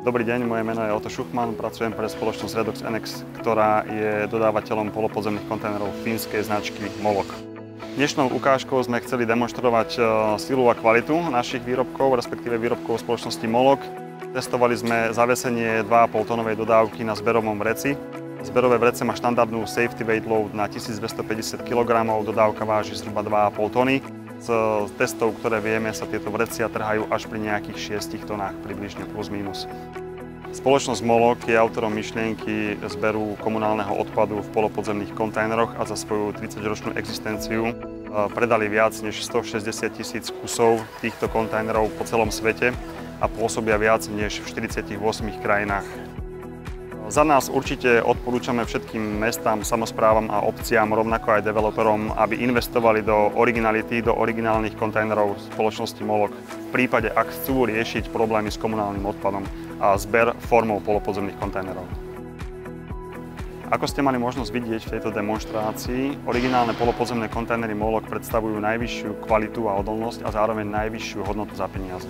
Dobrý deň, moje meno je Otto Schuchmann, pracujem pre spoločnosť Redox NX, ktorá je dodávateľom polopodzemných kontajnerov fínskej značky Molok. Dnešnou ukážkou sme chceli demonštrovať silu a kvalitu našich výrobkov, respektíve výrobkov spoločnosti Molok. Testovali sme zavesenie 2,5 tonovej dodávky na zberovom vreci. Zberové vrece má štandardnú safety weight load na 1250 kg, dodávka váži zhruba 2,5 tony. Z testov, ktoré vieme, sa tieto vrecia trhajú až pri nejakých 6 tonách, približne plus minus. Spoločnosť Molok je autorom myšlienky zberu komunálneho odpadu v polopodzemných kontajneroch a za svoju 30-ročnú existenciu predali viac než 160 000 kusov týchto kontajnerov po celom svete a pôsobia viac než v 48 krajinách. Za nás určite odporúčame všetkým mestám, samosprávam a obciam, rovnako aj developerom, aby investovali do originality, do originálnych kontajnerov spoločnosti Molok v prípade, ak chcú riešiť problémy s komunálnym odpadom a zber formou polopodzemných kontajnerov. Ako ste mali možnosť vidieť v tejto demonštrácii, originálne polopodzemné kontajnery Molok predstavujú najvyššiu kvalitu a odolnosť a zároveň najvyššiu hodnotu za peniaze.